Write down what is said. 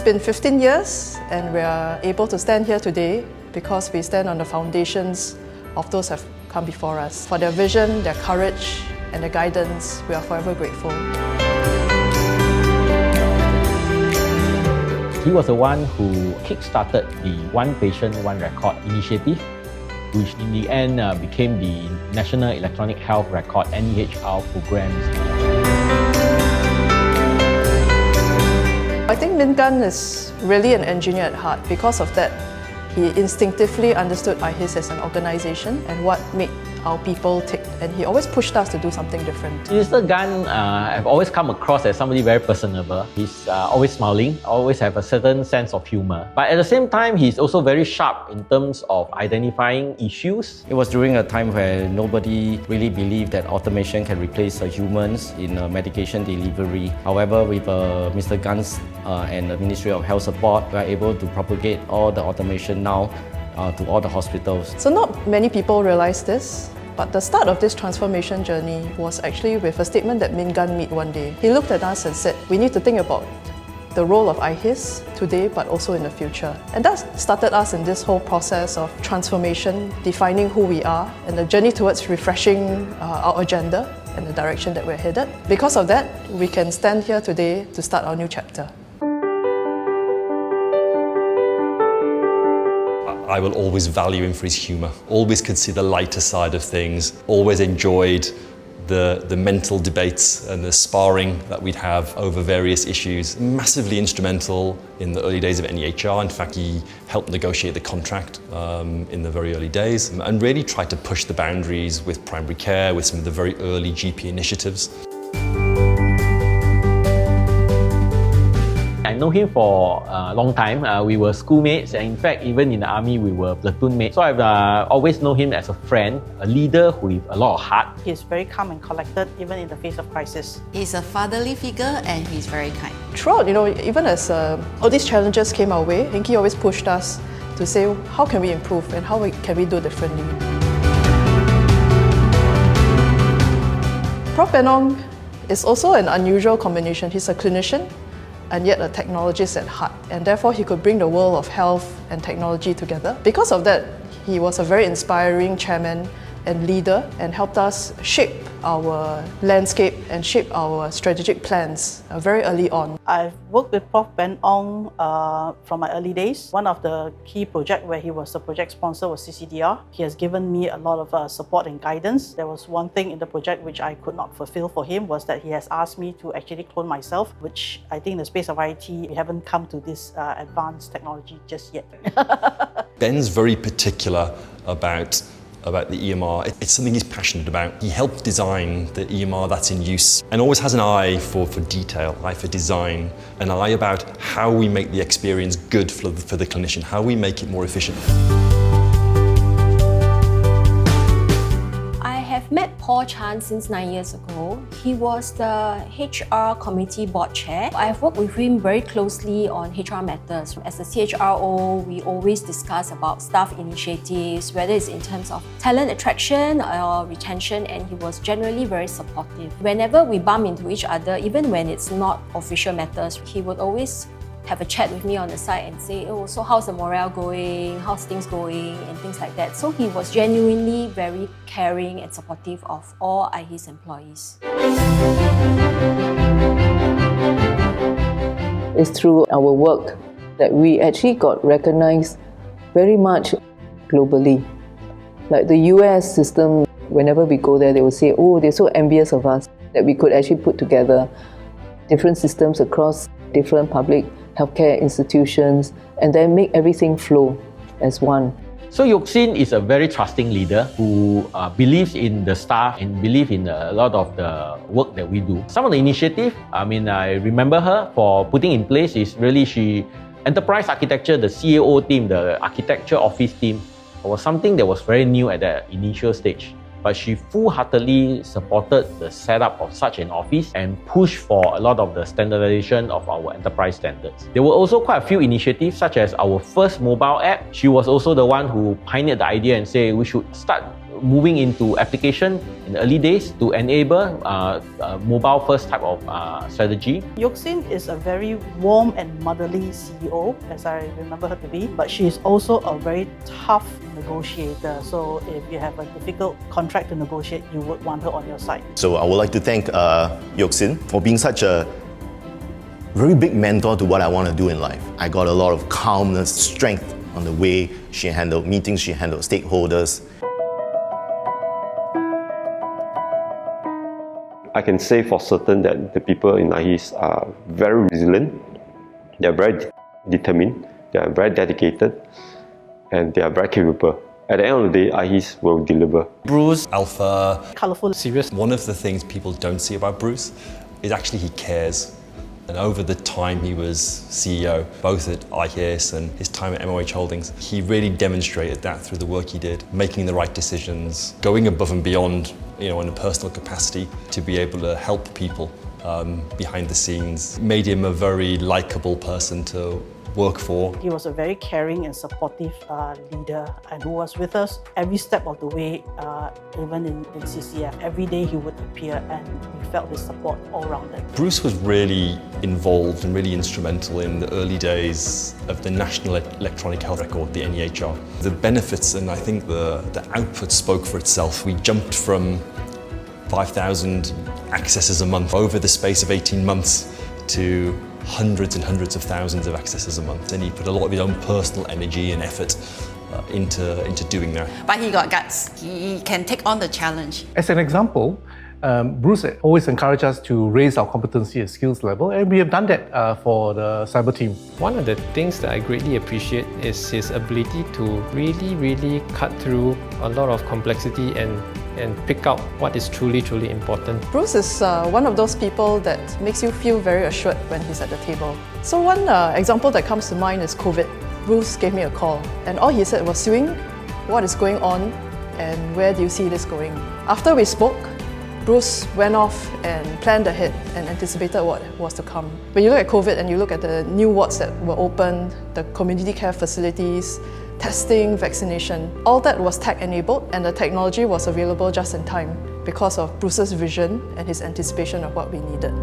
been 15 years and we are able to stand here today because we stand on the foundations of those who have come before us. For their vision, their courage and their guidance, we are forever grateful. He was the one who kick-started the One Patient, One Record initiative, which in the end became the National Electronic Health Record NEHR programs. I think Min Gan is really an engineer at heart. Because of that, he instinctively understood IHIS as an organisation and what made our people tick, and he always pushed us to do something different. Mr. Gan have always come across as somebody very personable. He's always smiling, always have a certain sense of humour. But at the same time, he's also very sharp in terms of identifying issues. It was during a time where nobody really believed that automation can replace humans in medication delivery. However, with Mr. Gan's and the Ministry of Health support, we are able to propagate all the automation now to all the hospitals. So not many people realize this, but the start of this transformation journey was actually with a statement that Min Gan made one day. He looked at us and said, we need to think about the role of IHIS today, but also in the future. And that started us in this whole process of transformation, defining who we are, and the journey towards refreshing our agenda and the direction that we're headed. Because of that, we can stand here today to start our new chapter. I will always value him for his humour, always could see the lighter side of things, always enjoyed the mental debates and the sparring that we'd have over various issues. Massively instrumental in the early days of NEHR. In fact, he helped negotiate the contract in the very early days and really tried to push the boundaries with primary care, with some of the very early GP initiatives. I know him for a long time. We were schoolmates, and in fact, even in the army, we were platoon mates. So I've always known him as a friend, a leader with a lot of heart. He's very calm and collected, even in the face of crisis. He's a fatherly figure and he's very kind. Throughout, even as all these challenges came our way, Hinky always pushed us to say, how can we improve and how can we do differently? Prof Ben Ong is also an unusual combination. He's a clinician and yet a technologist at heart, and therefore he could bring the world of health and technology together. Because of that, he was a very inspiring chairman and leader and helped us shape our landscape and shape our strategic plans very early on. I've worked with Prof Ben Ong from my early days. One of the key projects where he was the project sponsor was CCDR. He has given me a lot of support and guidance. There was one thing in the project which I could not fulfill for him, was that he has asked me to actually clone myself, which I think in the space of IT, we haven't come to this advanced technology just yet. Ben's very particular about the EMR. It's something he's passionate about. He helped design the EMR that's in use and always has an eye for detail, eye for design, an eye about how we make the experience good for the clinician, how we make it more efficient. I've met Paul Chan since 9 years ago. He was the HR committee board chair. I've worked with him very closely on HR matters. As a CHRO, we always discuss about staff initiatives, whether it's in terms of talent attraction or retention, and he was generally very supportive. Whenever we bump into each other, even when it's not official matters, he would always have a chat with me on the side and say, oh, so how's the morale going, how's things going, and things like that. So he was genuinely very caring and supportive of all IHIS employees. It's through our work that we actually got recognized very much globally. Like the US system, whenever we go there, they will say, oh, they're so envious of us that we could actually put together different systems across different public healthcare institutions and then make everything flow as one. So Yoxin is a very trusting leader who believes in the staff and believes in a lot of the work that we do. Some of the initiative, I remember her for putting in place is really enterprise architecture, the CAO team, the architecture office team, was something that was very new at the initial stage. But she full-heartedly supported the setup of such an office and pushed for a lot of the standardization of our enterprise standards. There were also quite a few initiatives, such as our first mobile app. She was also the one who pioneered the idea and said we should start moving into application in the early days to enable mobile first type of strategy. Yoxin is a very warm and motherly CEO, as I remember her to be, but she is also a very tough negotiator. So if you have a difficult contract to negotiate, you would want her on your side. So I would like to thank Yoxin for being such a very big mentor to what I want to do in life. I got a lot of calmness, strength on the way she handled meetings, she handled stakeholders. I can say for certain that the people in IHIS are very resilient, they are very determined, they are very dedicated, and they are very capable. At the end of the day, IHIS will deliver. Bruce, alpha, Colourful, Serious. one of the things people don't see about Bruce is actually he cares. And over the time he was CEO, both at IHIS and his time at MOH Holdings, he really demonstrated that through the work he did, making the right decisions, going above and beyond, in a personal capacity to be able to help people behind the scenes. Made him a very likable person to work for. he was a very caring and supportive leader, and who was with us every step of the way, even in CCF. Every day he would appear, and we felt his support all around it. Bruce was really involved and really instrumental in the early days of the National Electronic Health Record, the NEHR. The benefits and I think the output spoke for itself. We jumped from 5,000 accesses a month over the space of 18 months to hundreds and hundreds of thousands of accesses a month. And he put a lot of his own personal energy and effort into doing that. But he got guts. He can take on the challenge. As an example, Bruce always encouraged us to raise our competency and skills level, and we have done that for the cyber team. One of the things that I greatly appreciate is his ability to really cut through a lot of complexity and pick out what is truly important. Bruce is one of those people that makes you feel very assured when he's at the table. So one example that comes to mind is COVID. Bruce gave me a call, and all he said was, "Sewing, what is going on and where do you see this going?" After we spoke, Bruce went off and planned ahead and anticipated what was to come. When you look at COVID and you look at the new wards that were opened, the community care facilities, testing, vaccination, all that was tech-enabled, and the technology was available just in time because of Bruce's vision and his anticipation of what we needed.